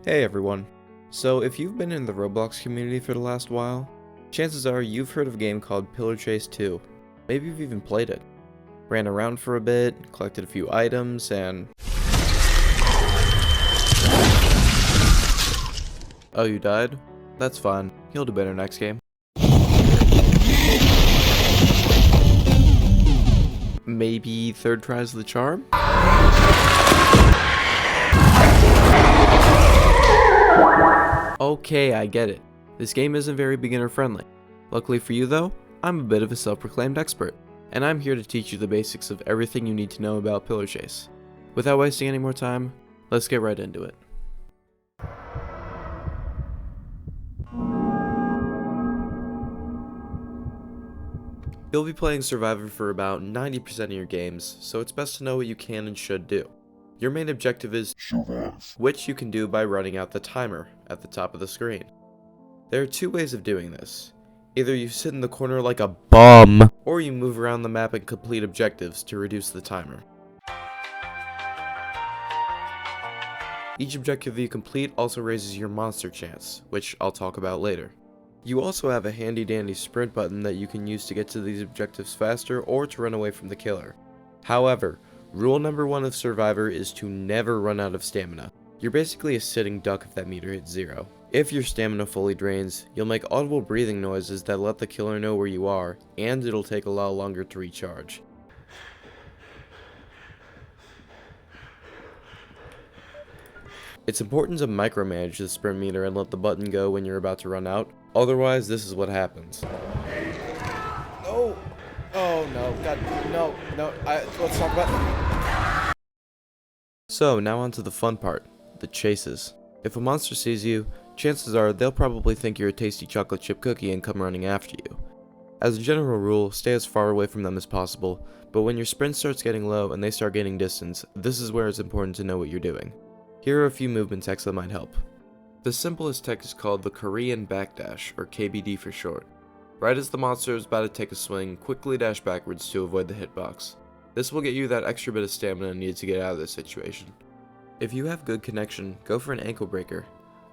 Hey everyone. So if you've been in the Roblox community for the last while, chances are you've heard of a game called Pillar Chase 2. Maybe you've even played it. Ran around for a bit, collected a few items, and... Oh, you died? That's fine. You'll do better next game. Maybe third try's the charm? Okay, I get it. This game isn't very beginner friendly. Luckily for you though, I'm a bit of a self-proclaimed expert, and I'm here to teach you the basics of everything you need to know about Pillar Chase. Without wasting any more time, let's get right into it. You'll be playing Survivor for about 90% of your games, so it's best to know what you can and should do. Your main objective is survive, which you can do by running out the timer at the top of the screen. There are two ways of doing this. Either you sit in the corner like a bum, or you move around the map and complete objectives to reduce the timer. Each objective you complete also raises your monster chance, which I'll talk about later. You also have a handy dandy sprint button that you can use to get to these objectives faster or to run away from the killer. However, rule number 1 of Survivor is to never run out of stamina. You're basically a sitting duck if that meter hits 0. If your stamina fully drains, you'll make audible breathing noises that let the killer know where you are, and it'll take a lot longer to recharge. It's important to micromanage the sprint meter and let the button go when you're about to run out, otherwise this is what happens. Oh no, God, no, let's talk about... So, now on to the fun part, the chases. If a monster sees you, chances are they'll probably think you're a tasty chocolate chip cookie and come running after you. As a general rule, stay as far away from them as possible, but when your sprint starts getting low and they start gaining distance, this is where it's important to know what you're doing. Here are a few movement techs that might help. The simplest tech is called the Korean backdash, or KBD for short. Right as the monster is about to take a swing, quickly dash backwards to avoid the hitbox. This will get you that extra bit of stamina needed to get out of this situation. If you have good connection, go for an ankle breaker.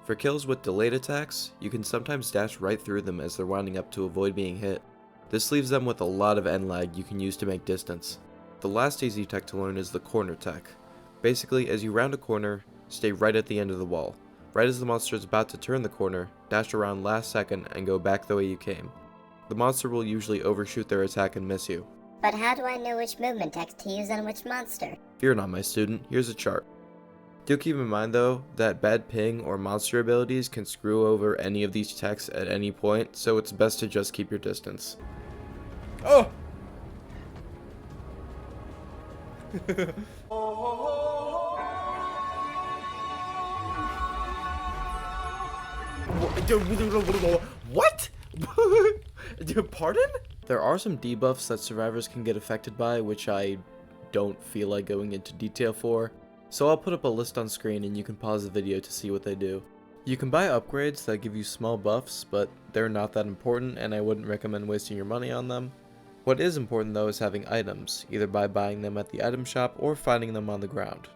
For kills with delayed attacks, you can sometimes dash right through them as they're winding up to avoid being hit. This leaves them with a lot of end lag you can use to make distance. The last easy tech to learn is the corner tech. Basically, as you round a corner, stay right at the end of the wall. Right as the monster is about to turn the corner, dash around last second and go back the way you came. The monster will usually overshoot their attack and miss you. But how do I know which movement text to use on which monster? Fear not, my student, here's a chart. Do keep in mind though, that bad ping or monster abilities can screw over any of these techs at any point, so it's best to just keep your distance. Oh! What? Pardon? There are some debuffs that survivors can get affected by, which I don't feel like going into detail for, so I'll put up a list on screen and you can pause the video to see what they do. You can buy upgrades that give you small buffs, but they're not that important and I wouldn't recommend wasting your money on them. What is important though is having items, either by buying them at the item shop or finding them on the ground.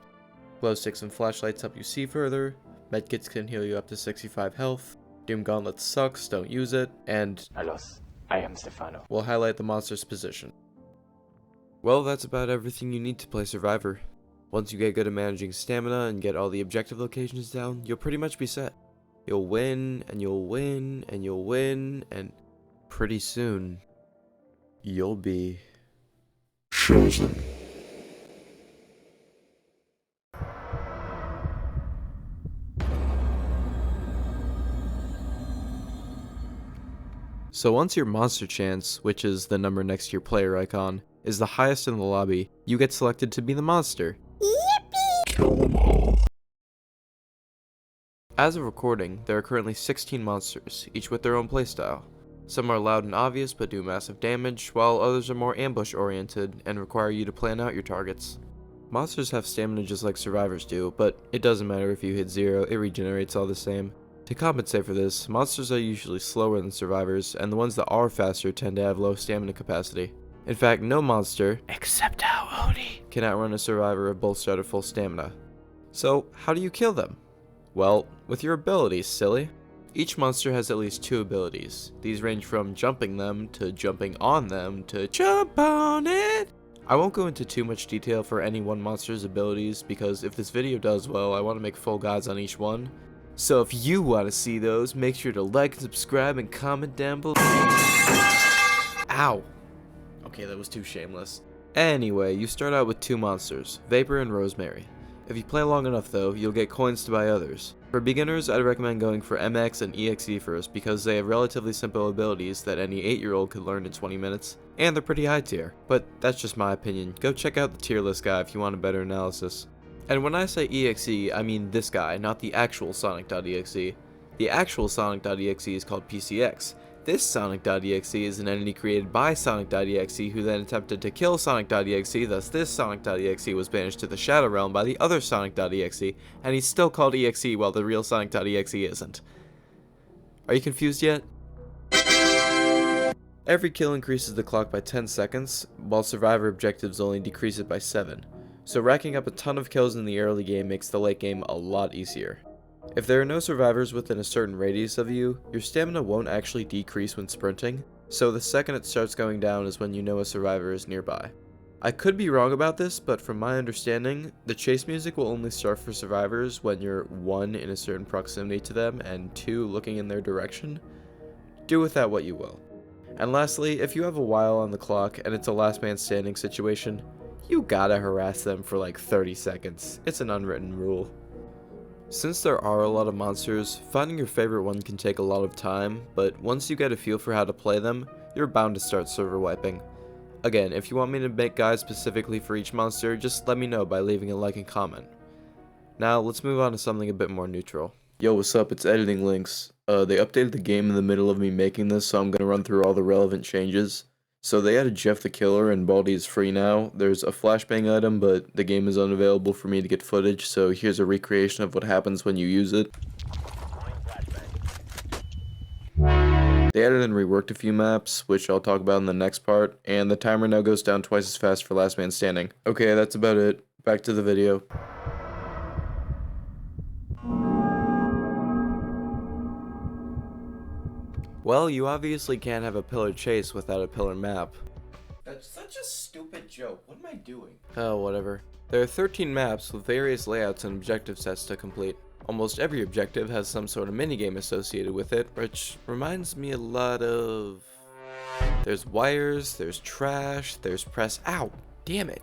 Glow sticks and flashlights help you see further, medkits can heal you up to 65 health, Doom Gauntlet sucks, don't use it, and Alos, I am Stefano. will highlight the monster's position. Well, that's about everything you need to play Survivor. Once you get good at managing stamina and get all the objective locations down, you'll pretty much be set. You'll win, and you'll win, and you'll win, and pretty soon, you'll be chosen. So once your monster chance, which is the number next to your player icon, is the highest in the lobby, you get selected to be the monster. Yippee! Kill them all. As of recording, there are currently 16 monsters, each with their own playstyle. Some are loud and obvious but do massive damage, while others are more ambush oriented and require you to plan out your targets. Monsters have stamina just like survivors do, but it doesn't matter if you hit 0, it regenerates all the same. To compensate for this, monsters are usually slower than survivors, and the ones that are faster tend to have low stamina capacity. In fact, no monster, except Aoni, can outrun a survivor if both start at full stamina. So, how do you kill them? Well, with your abilities, silly. Each monster has at least 2 abilities. These range from jumping them, to jumping on them, to jump on it! I won't go into too much detail for any one monster's abilities, because if this video does well, I want to make full guides on each one. So if you want to see those, make sure to like and subscribe and comment down below. Ow! Okay, that was too shameless. Anyway, you start out with 2 monsters, Vapor and Rosemary. If you play long enough though, you'll get coins to buy others. For beginners, I'd recommend going for MX and EXE first because they have relatively simple abilities that any 8-year-old could learn in 20 minutes, and they're pretty high tier. But that's just my opinion. Go check out the tier list guy if you want a better analysis. And when I say EXE, I mean this guy, not the actual Sonic.exe. The actual Sonic.exe is called PCX. This Sonic.exe is an entity created by Sonic.exe who then attempted to kill Sonic.exe, thus this Sonic.exe was banished to the Shadow Realm by the other Sonic.exe, and he's still called EXE while the real Sonic.exe isn't. Are you confused yet? Every kill increases the clock by 10 seconds, while survivor objectives only decrease it by 7, so racking up a ton of kills in the early game makes the late game a lot easier. If there are no survivors within a certain radius of you, your stamina won't actually decrease when sprinting, so the second it starts going down is when you know a survivor is nearby. I could be wrong about this, but from my understanding, the chase music will only start for survivors when you're 1 in a certain proximity to them and 2 looking in their direction. Do with that what you will. And lastly, if you have a while on the clock and it's a last man standing situation, you gotta harass them for like 30 seconds. It's an unwritten rule. Since there are a lot of monsters, finding your favorite one can take a lot of time, but once you get a feel for how to play them, you're bound to start server wiping. Again, if you want me to make guides specifically for each monster, just let me know by leaving a like and comment. Now, let's move on to something a bit more neutral. Yo, what's up? It's Editing Links. They updated the game in the middle of me making this, so I'm gonna run through all the relevant changes. So they added Jeff the Killer and Baldi is free now. There's a flashbang item, but the game is unavailable for me to get footage, so here's a recreation of what happens when you use it. They added and reworked a few maps, which I'll talk about in the next part, and the timer now goes down twice as fast for last man standing. Okay, that's about it. Back to the video. Well, you obviously can't have a pillar chase without a pillar map. That's such a stupid joke. What am I doing? Oh, whatever. There are 13 maps with various layouts and objective sets to complete. Almost every objective has some sort of minigame associated with it, which reminds me a lot of... There's wires, there's trash, there's press... Ow! Damn it!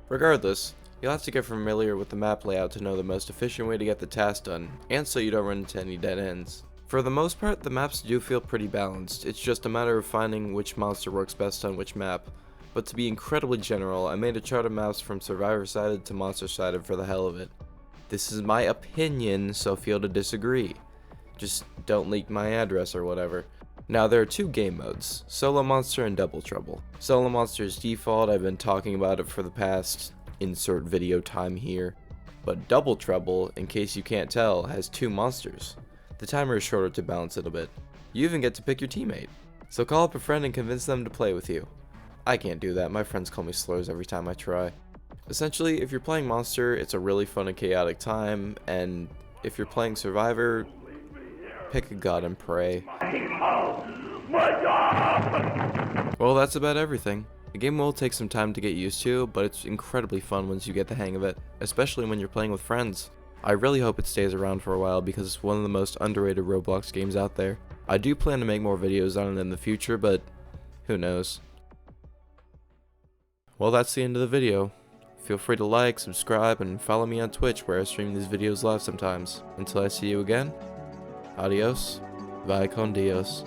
Regardless, you'll have to get familiar with the map layout to know the most efficient way to get the task done, and so you don't run into any dead ends. For the most part, the maps do feel pretty balanced. It's just a matter of finding which monster works best on which map. But to be incredibly general, I made a chart of maps from survivor-sided to monster-sided for the hell of it. This is my opinion, so feel to disagree. Just don't leak my address or whatever. Now there are 2 game modes, Solo Monster and Double Trouble. Solo Monster is default, I've been talking about it for the past insert video time here. But Double Trouble, in case you can't tell, has 2 monsters. The timer is shorter to balance it a bit. You even get to pick your teammate. So call up a friend and convince them to play with you. I can't do that, my friends call me slurs every time I try. Essentially, if you're playing Monster, it's a really fun and chaotic time, and if you're playing Survivor, pick a god and pray. Well, that's about everything. The game will take some time to get used to, but it's incredibly fun once you get the hang of it, especially when you're playing with friends. I really hope it stays around for a while because it's one of the most underrated Roblox games out there. I do plan to make more videos on it in the future, but who knows. Well, that's the end of the video. Feel free to like, subscribe, and follow me on Twitch where I stream these videos live sometimes. Until I see you again, adios, vaya con Dios.